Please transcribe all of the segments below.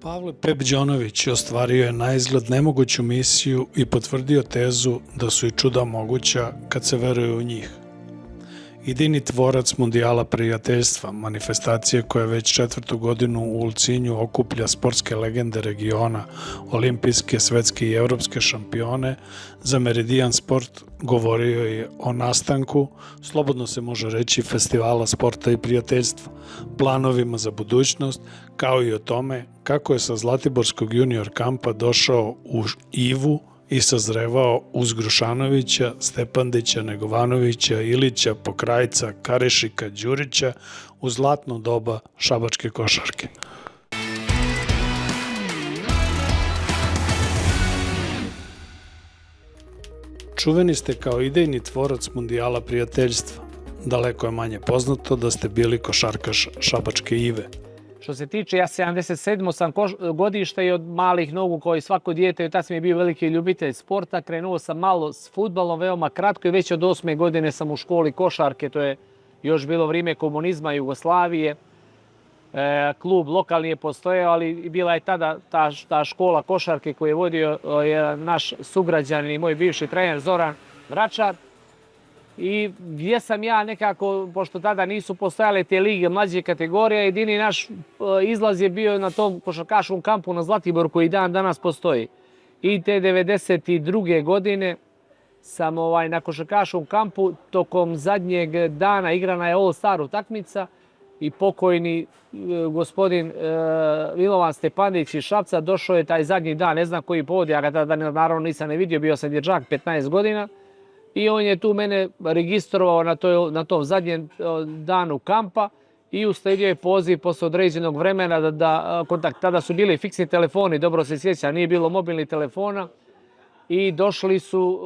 Pavle Pep-Đonović ostvario je naizgled nemoguću misiju i potvrdio tezu da su i čuda moguća kad se veruje u njih. Idejni tvorac Mundijala prijateljstva, manifestacije koja već četvrtu godinu u Ulcinju okuplja sportske legende regiona, olimpijske, svetske i evropske šampione, za Meridian Sport govorio je o nastanku, slobodno se može reći, festivala sporta i prijateljstva, planovima za budućnost, kao i o tome kako je sa Zlatiborskog junior kampa došao u Ivu i sazrevao uz Grušanovića, Stepandića, Negovanovića, Ilića, Pokrajca, Karešika, Đurića u zlatno doba šabačke košarke. Čuveni ste kao idejni tvorac Mundijala prijateljstva. Daleko je manje poznato da ste bili košarkaš šabačke Ive. Što se tiče, ja 77. sam godište i od malih nogu kao i svako dijete, tad sam je bio veliki ljubitelj sporta. Krenuo sam malo s fudbalom, veoma kratko i već od 8. godine sam u školi košarke. To je još bilo vrijeme komunizma Jugoslavije. Klub lokalni je postojao, ali bila je tada ta škola košarke koju je vodio naš sugrađanin i moj bivši trener Zoran Vračar. I gdje sam ja nekako, pošto tada nisu postojale te lige mlađe kategorije, jedini naš izlaz je bio na tom košarkaškom kampu na Zlatiboru koji dan danas postoji. I te 92. godine sam na košarkaškom kampu tokom zadnjeg dana igrana je All Star utakmica i pokojni gospodin Milovan Stepandić iz Šapca došao je taj zadnji dan, ne znam koji povod, ja ga tada naravno nisam ne vidio, bio sam dječak 15 godina. I on je tu mene registrovao na tom zadnjem danu kampa i usledio je poziv posle određenog vremena da kontakt. Tada su bili fiksni telefoni, dobro se sjeća, nije bilo mobilnih telefona. I došli su,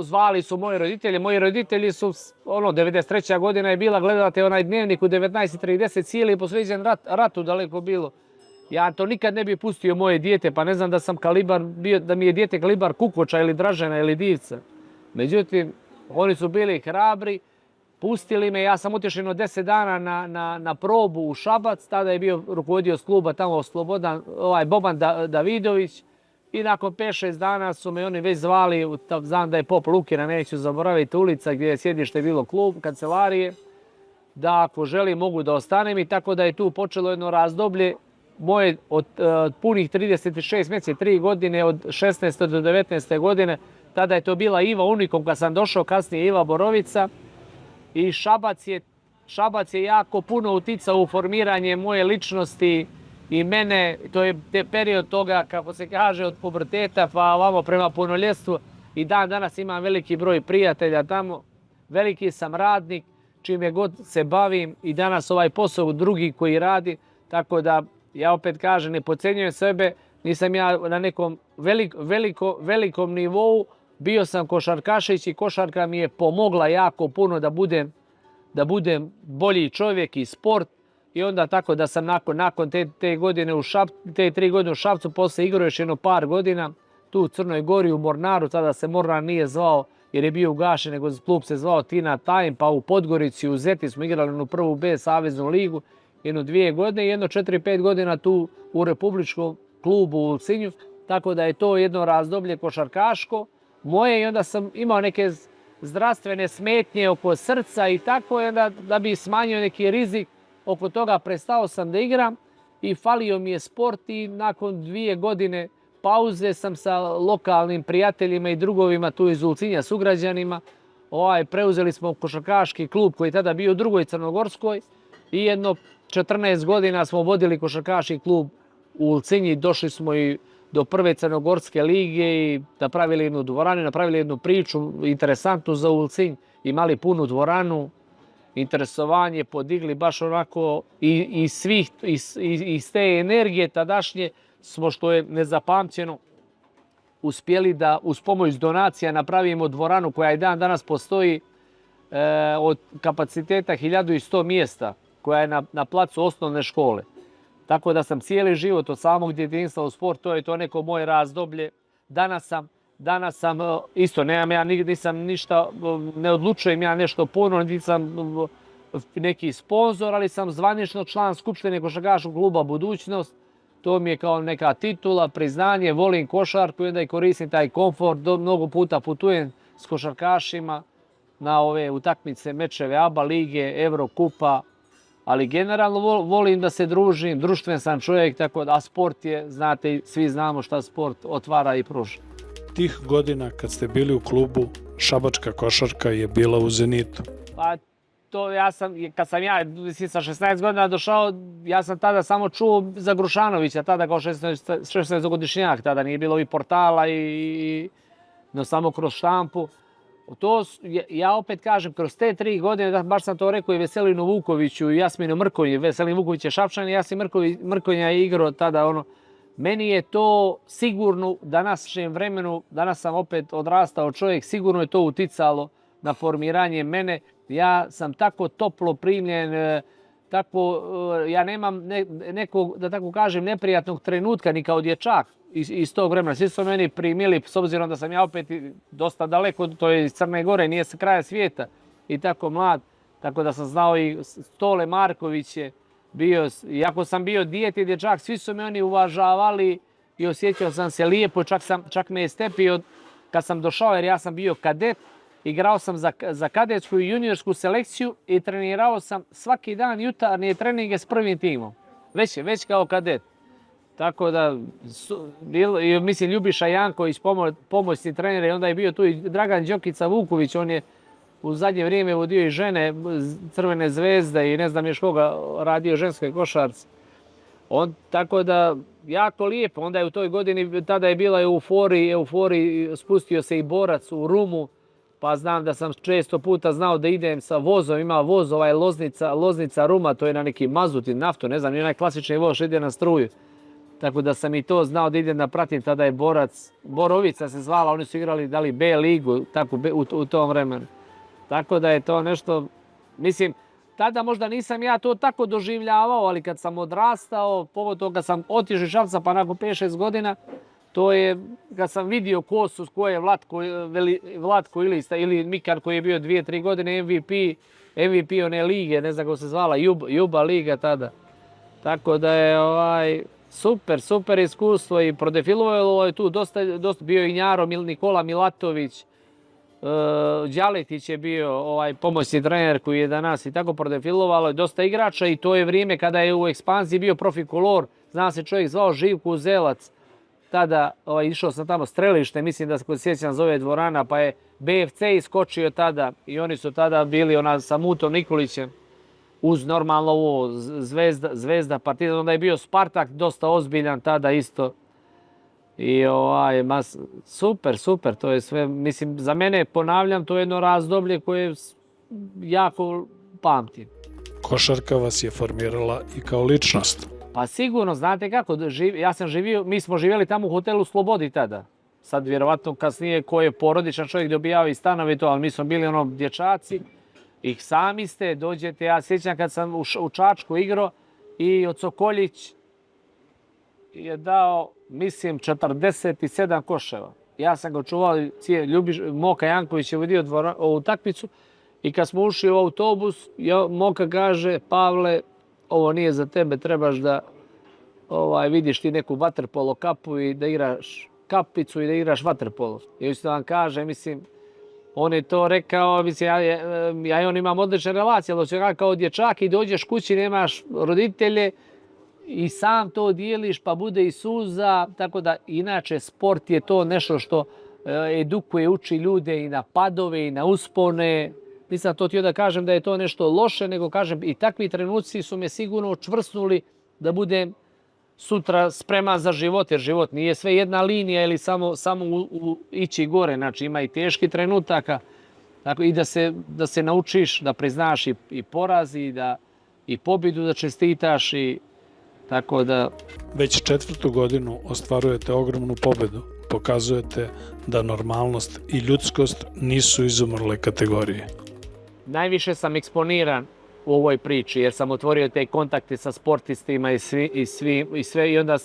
zvali su moji roditelji. Moji roditelji su, 93. godina je bila, gledate onaj dnevnik u 19:30, cijeli posvećen ratu daleko bilo. Ja to nikad ne bi pustio moje dijete, pa ne znam da sam kalibar bio, da mi je dijete kalibar Kukoča ili Dražena ili Divca. Međutim, oni su bili hrabri, pustili me, ja sam otišao 10 dana na probu u Šabac, tada je bio rukovodioc kluba tamo Boban Davidović i nakon 5-6 dana su me oni već zvali, znam da je Pop Lukina, neću zaboraviti, ulica gdje je sjedište bilo klub, kancelarije, da ako želim mogu da ostanem i tako da je tu počelo jedno razdoblje moje od punih 36 mjeseci, 3 godine, od 16. do 19. godine. Tada je to bila Iva Unikom kad sam došao, kasnije Iva Borovica. I Šabac je jako puno uticao u formiranje moje ličnosti i mene. To je period toga, kako se kaže, od puberteta pa ovamo prema punoljetstvu. I dan danas imam veliki broj prijatelja tamo. Veliki sam radnik, čime god se bavim i danas ovaj posao drugi koji radi. Tako da ja opet kažem, ne podcenjujem sebe, nisam ja na nekom velikom nivou. Bio sam košarkašić i košarka mi je pomogla jako puno da budem bolji čovjek i sport. I onda tako da sam nakon te 3 godine u Šapcu, poslije igrao još jedno par godina tu u Crnoj Gori, u Mornaru, tada se Mornar nije zvao jer je bio ugašen, nego klub se zvao Tina Time, pa u Podgorici, u Zeti smo igrali u prvu B saveznu ligu, 1-2 godine i 4-5 godina tu u Republičkom klubu u Ulcinju, tako da je to jedno razdoblje košarkaško moje i onda sam imao neke zdravstvene smetnje oko srca i tako, i onda da bi smanjio neki rizik oko toga prestao sam da igram i falio mi je sport i nakon 2 godine pauze sam sa lokalnim prijateljima i drugovima tu iz Ulcinja, sugrađanima, preuzeli smo košarkaški klub koji je tada bio u drugoj Crnogorskoj i jedno 14 godina smo vodili košarkaški klub u Ulcinji, došli smo i do prve Crnogorske lige i napravili jednu dvoranu, napravili jednu priču interesantnu za Ulcinj, imali punu dvoranu, interesovanje, podigli baš onako i iz te energije tadašnje smo, što je nezapamćeno, uspjeli da uz pomoć donacija napravimo dvoranu koja i dan danas postoji od kapaciteta 1100 mjesta, koja je na placu osnovne škole. Tako da sam cijeli život od samog djetinjstva u sport, to je to neko moje razdoblje. Danas sam isto, nisam ništa, ne odlučujem ja nešto puno, nisam neki sponzor, ali sam zvanično član Skupštine košarkaškog kluba Budućnost. To mi je kao neka titula, priznanje, volim košarku i onda i koristim taj komfort. Mnogo puta putujem s košarkašima na ove utakmice, mečeve ABA lige, Eurokupa, ali generalno volim da se družim, društven sam čovjek, tako da, a sport je, znate, svi znamo šta sport otvara i pruža. Tih godina kad ste bili u klubu, šabačka košarka je bila u zenitu. Pa to kad sam ja sa 16 godina došao, ja sam tada samo čuo za Grušanovića, tada kao 16-godišnjak, tada nije bilo i portala no samo kroz štampu. Ja opet kažem, kroz te 3 godine, baš sam to rekao i Veselinu Vukoviću i Jasminu Mrkonji, Veselin Vuković je Šapčan i Jasmin Mrkonja je igrao tada Meni je to sigurno u današnjem vremenu, danas sam opet odrastao čovjek, sigurno je to uticalo na formiranje mene. Ja sam tako toplo primljen, ja nemam nekog, da tako kažem, neprijatnog trenutka ni kao dječak iz tog vremena. Svi su meni primili, s obzirom da sam ja opet dosta daleko, to je iz Crne Gore, nije sa kraja svijeta i tako mlad. Tako da sam znao i Stole Marković je bio, iako sam bio dijete dječak, svi su me oni uvažavali i osjećao sam se lijepo, čak me je stepio kad sam došao, jer ja sam bio kadet, igrao sam za kadetsku i juniorsku selekciju i trenirao sam svaki dan jutarnje treninge s prvim timom, već kao kadet. Tako da, mislim, Ljubiša Janković, pomoćni trener, i onda je bio tu i Dragan Đokica Vuković, on je u zadnje vrijeme vodio i žene Crvene zvezde i ne znam još koga radio ženskoj košarci. Tako da, jako lijepo. Onda je u toj godini, tada je bila euforija, spustio se i borac u Rumu, pa znam da sam često puta znao da idem sa vozom, ima voz Loznica Ruma, to je na neki mazut i naftu, ne znam, nije onaj klasični voz što ide na struju. Tako da sam i to znao da idem da pratim, tada je borac, Borovica se zvala, oni su igrali da li B ligu, tako u tom vremenu. Tako da je to nešto, mislim, tada možda nisam ja to tako doživljavao, ali kad sam odrastao, povod toga sam otišao iz Šapca pa nakon 5-6 godina, to je kad sam vidio ko je Vlatko Ilista ili Mikan koji je bio 2-3 godine MVP one lige, ne znam kako se zvala, Juba liga tada. Tako da je super iskustvo i prodefilovalo je tu dosta bio i Njaro Nikola Milatović, Đaletić je bio pomoćni trener koji je danas i tako prodefilovalo je dosta igrača i to je vrijeme kada je u ekspanziji bio Profikolor, zna se čovjek zvao Živko Uzelac, tada išao sam tamo strelište, mislim da se sjećam zove dvorana, pa je BFC iskočio tada i oni su tada bili sa Mutom Nikolićem uz normalno ovo Zvezda Partizan, onda je bio Spartak dosta ozbiljan tada isto. I super, to je sve, mislim, za mene, ponavljam, to je jedno razdoblje koje jako pamtim. Košarka vas je formirala i kao ličnost. Pa sigurno, znate kako, mi smo živjeli tamo u hotelu Slobodi tada. Sad vjerovatno kasnije ko je porodičan čovjek dobijao i stanove i to, ali mi smo bili dječaci. I sami ste, dođete, ja sjećam kad sam u Čačku igrao i od Sokoljić je dao, mislim, 47 koševa. Ja sam ga čuvao, Moka Janković je vodio ovu takmicu i kad smo ušli u autobus, Moka kaže, Pavle, ovo nije za tebe, trebaš da vidiš ti neku vaterpolo kapu i da igraš kapicu i da igraš vaterpolo. I isto vam kaže, mislim, on je to rekao, mislim, ja i on imam odlične relacije, ali kao dječak i dođeš kući, nemaš roditelje i sam to dijeliš pa bude i suza, tako da inače sport je to nešto što edukuje, uči ljude i na padove i na uspone. Nisam to htio da kažem da je to nešto loše, nego kažem i takvi trenuci su me sigurno čvrsnuli da budem sutra spreman za život, jer život nije sve jedna linija ili samo ići gore, znači ima i teški trenutaka, tako i da se naučiš da priznaš i poraz i pobjedu da čestitaš i tako da... Već 4. godinu ostvarujete ogromnu pobjedu, pokazujete da normalnost i ljudskost nisu izumrle kategorije. Najviše sam eksponiran u ovoj priči, jer sam otvorio te kontakte sa sportistima i onda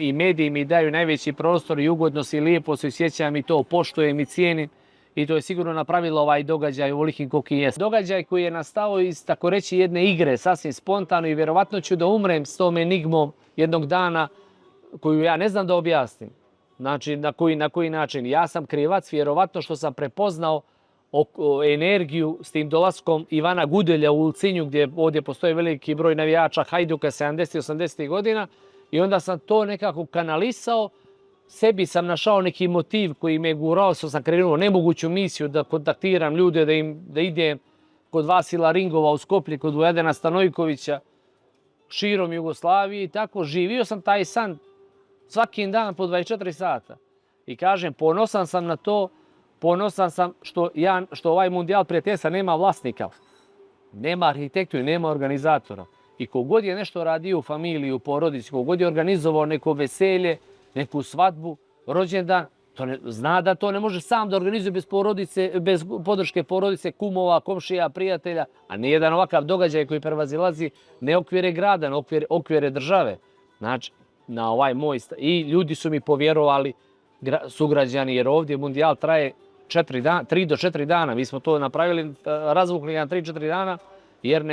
i mediji mi daju najveći prostor i ugodnost i lijepo se sjećam i to poštujem i cijenim. i to je sigurno napravilo ovaj događaj ovolikim koliki jest. Događaj koji je nastao iz, tako reći, jedne igre, sasvim spontano i vjerovatno ću da umrem s tom enigmom jednog dana koju ja ne znam da objasnim. Znači, na koji način. Ja sam krivac, vjerovatno što sam prepoznao energiju s tim dolaskom Ivana Gudelja u Ulcinju, gdje ovdje postoji veliki broj navijača Hajduka 70. 80. godina i onda sam to nekako kanalisao. Sebi sam našao neki motiv koji me gurao, što sam krenuo nemoguću misiju da kontaktiram ljude, da idem kod Vasila Ringova u Skoplje, kod Vujadina Stanojkovića, širom Jugoslavije i tako. Živio sam taj san svaki dan po 24 sata. I kažem, ponosan sam na to, ponosan sam što ovaj Mundijal prijateljstva nema vlasnika, nema arhitektu i nema organizatora. I kogod je nešto radio u familiji, u porodici, kogod je organizovao neko veselje, neku svadbu, rođendan, zna da to ne može sam da organizuje bez podrške porodice, kumova, komšija, prijatelja, a nijedan ovakav događaj koji prevazilazi ne okvire grada, ne okvire države. Znači, na ovaj moj i ljudi su mi povjerovali, sugrađani, jer ovdje Mundijal traje 3 do 4 dana. Mi smo to napravili, razvukli na 3-4 dana, jer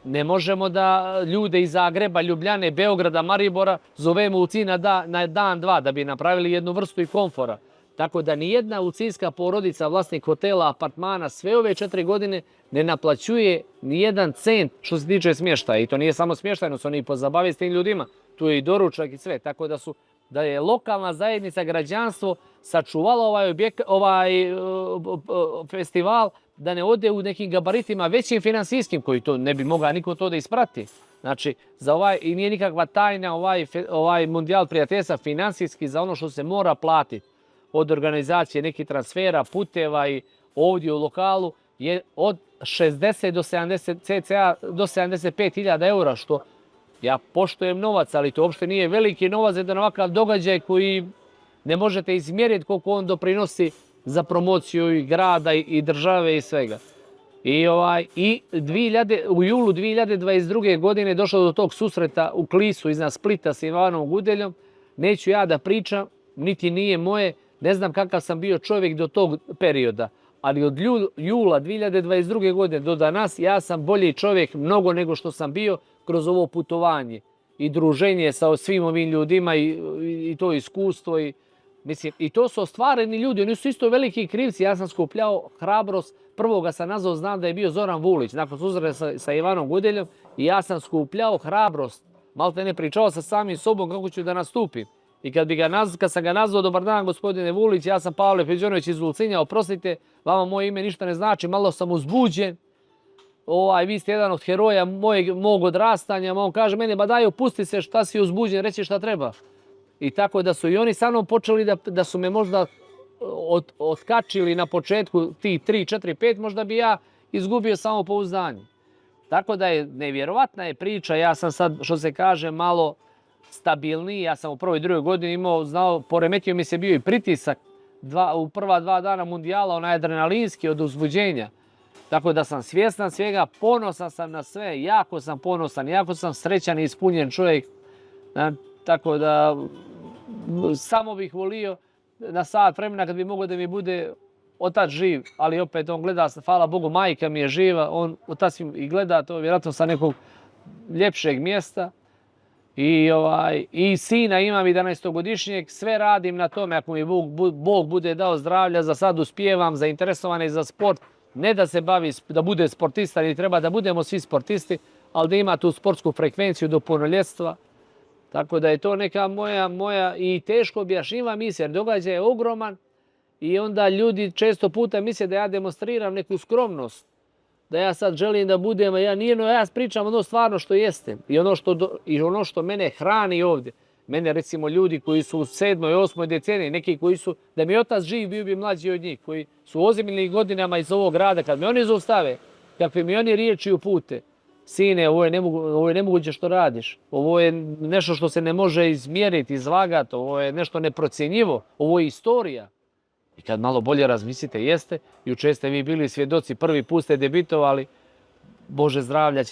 ne možemo da ljude iz Zagreba, Ljubljane, Beograda, Maribora zovemo u Ulcinj na dan, dva, da bi napravili jednu vrstu i komfora. Tako da nijedna ulcinjska porodica, vlasnik hotela, apartmana, sve ove 4 godine ne naplaćuje nijedan cent što se tiče smještaja. I to nije samo smještajno, su oni i pozabave s tim ljudima. Tu je i doručak i sve. Tako da je lokalna zajednica, građanstvo sačuvala ovaj festival da ne ode u nekim gabaritima većim finansijskim, koji to ne bi mogao niko to da isprati. Znači, i nije nikakva tajna ovaj Mundijal prijateljstva finansijski za ono što se mora platiti od organizacije nekih transfera, puteva i ovdje u lokalu je od 60 do 70 cca do 75.000 eura, što ja poštujem novac, ali to uopšte nije veliki novac za jedan ovakav događaj koji ne možete izmjeriti koliko on doprinosi za promociju i grada i države i svega. U julu 2022. godine došlo do tog susreta u Klisu iznad Splita s Ivanom Gudeljom. Neću ja da pričam, niti nije moje, ne znam kakav sam bio čovjek do tog perioda, ali od jula 2022. godine do danas ja sam bolji čovjek mnogo nego što sam bio kroz ovo putovanje i druženje sa svim ovim ljudima i to iskustvo. I to su ostvareni ljudi, oni su isto veliki krivci. Ja sam skupljao hrabrost, prvoga sam nazvao, znam da je bio Zoran Vulić, nakon susreta sa Ivanom Gudeljom, i ja sam skupljao hrabrost, malte ne pričao sa samim sobom kako ću da nastupim. I kad sam ga nazvao, dobar dan gospodine Vulić, ja sam Pavle Feđonović iz Ulcinja, oprostite, vama moje ime ništa ne znači, malo sam uzbuđen, vi ste jedan od heroja mog odrastanja, on kaže meni, ba daj opusti se, šta si uzbuđen, reći šta treba. I tako da su i oni sa mnom počeli da su me možda otkačili na početku tih 3, 4, 5, možda bi ja izgubio samopouzdanje. Tako da je nevjerovatna je priča, ja sam sad, što se kaže, malo stabilniji, ja sam u prvoj i drugoj godini poremetio mi se bio i pritisak u prva 2 dana Mundijala, onaj adrenalinski od uzbuđenja. Tako da sam svjestan svega, ponosan sam na sve, jako sam ponosan, jako sam srećan i ispunjen čovjek. Tako da samo bih volio na sat vremena kad bi mogao da mi bude otac živ, ali opet on gleda, hvala Bogu, majka mi je živa, on otac i gleda to vjerojatno sa nekog ljepšeg mjesta. I sina imam 11-godišnjeg, sve radim na tome, ako mi Bog bude dao zdravlja, za sad uspijevam, zainteresovan je za sport, ne da se bavi, da bude sportista, ni treba da budemo svi sportisti, ali da ima tu sportsku frekvenciju do punoljetstva. Tako da je to neka moja i teško objašnjiva misija, jer događaj je ogroman i onda ljudi često puta misle da ja demonstriram neku skromnost, da ja sad želim da budem, ja pričam ono stvarno što jeste i ono što mene hrani ovdje. Mene recimo ljudi koji su u 7. i 8. deceniji, neki koji su, da mi je otac živ, bio bi mlađi od njih, koji su u ozbiljnim godinama iz ovog grada, kad me oni zaustave, kakve mi oni riječi upute, sine, ovo je nemoguće što radiš, ovo je nešto što se ne može izmjeriti, izvagati, ovo je nešto neprocjenjivo, ovo je istorija. I kad malo bolje razmislite, jeste, jučer ste vi bili svjedoci, prvi put ste debitovali, Bože zdravlja,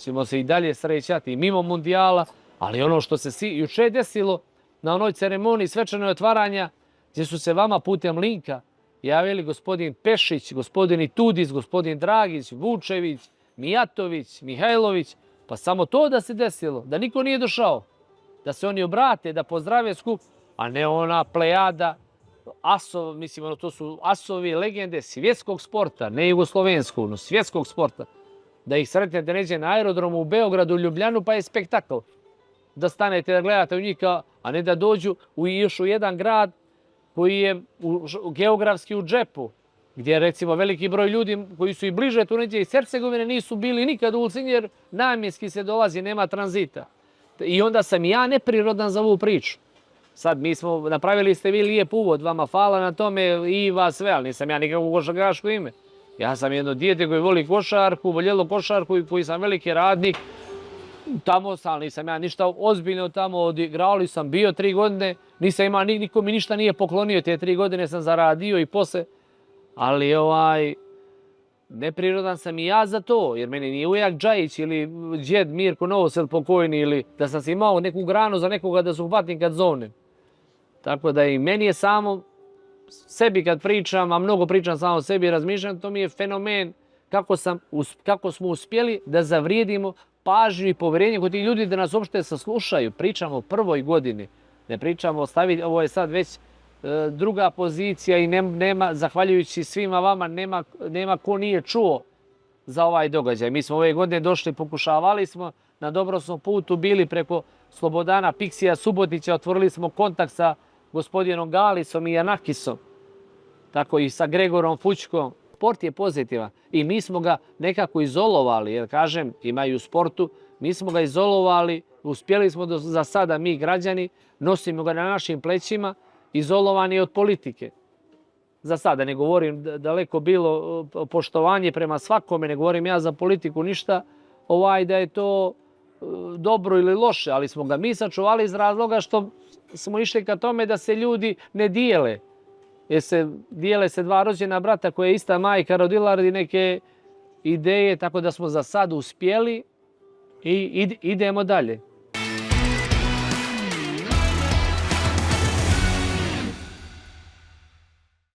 ćemo se i dalje srećati, mimo Mundijala, ali ono što se jučer desilo na onoj ceremoniji svečanog otvaranja, gdje su se vama putem linka javili gospodin Pešić, gospodin Tudis, gospodin Dragić, Vučević, Mijatović, Mihajlović, pa samo to da se desilo, da niko nije došao, da se oni obrate, da pozdrave skup, a ne ona plejada, mislim, to su asovi, legende svjetskog sporta, ne jugoslovenskog, no svjetskog sporta. Da ih sretnete neđe na aerodromu u Beogradu, u Ljubljanu, pa je spektakl. Da stanete da gledate u njih, a ne da dođu još u jedan grad koji je geografski u džepu, gdje recimo veliki broj ljudi koji su i bliže tu neđe iz Hercegovine nisu bili nikad u Ulcinju jer namjenski se dolazi, nema tranzita. I onda sam ja neprirodan za ovu priču. Sad napravili ste vi lijep uvod, vama hvala na tome i vas sve, ali nisam ja nikakvo košarkaško ime. Ja sam jedno dijete koji voli košarku, voljelo košarku i koji sam veliki radnik. Tamo sam, nisam ja ništa ozbiljno tamo odigrao, sam bio 3 godine, nisam imao, niko mi ništa nije poklonio, te 3 godine sam zaradio i posle. Ali neprirodan sam i ja za to, jer meni nije ujak Džajić ili džed Mirko Novosel pokojni ili da sam si imao neku granu za nekoga da se uhvatim kad zovnem. Tako da i meni je samo sebi kad pričam, a mnogo pričam samo o sebi i razmišljam, to mi je fenomen kako smo uspjeli da zavrijedimo pažnju i poverenje kod tih ljudi da nas uopšte saslušaju. Pričamo o prvoj godini, ne pričamo ovo je sad već druga pozicija i nema, zahvaljujući svima vama, nema ko nije čuo za ovaj događaj. Mi smo ove godine došli, pokušavali smo, na dobro smo putu bili preko Slobodana Piksija Subotića, otvorili smo kontakt sa gospodinom Galisom i Janakisom, tako i sa Gregorom Fučkom. Sport je pozitivan i mi smo ga nekako izolovali, jer kažem, ima i u sportu, mi smo ga izolovali, uspjeli smo za sada mi građani, nosimo ga na našim plećima, izolovani od politike. Za sada ne govorim daleko bilo poštovanje prema svakome, ne govorim ja za politiku ništa, da je to dobro ili loše, ali smo ga mi sačuvali iz razloga što smo išli ka tome da se ljudi ne dijele. Jer dijele se 2 rođena brata koja je ista majka rodila radi neke ideje, tako da smo za sad uspjeli i idemo dalje.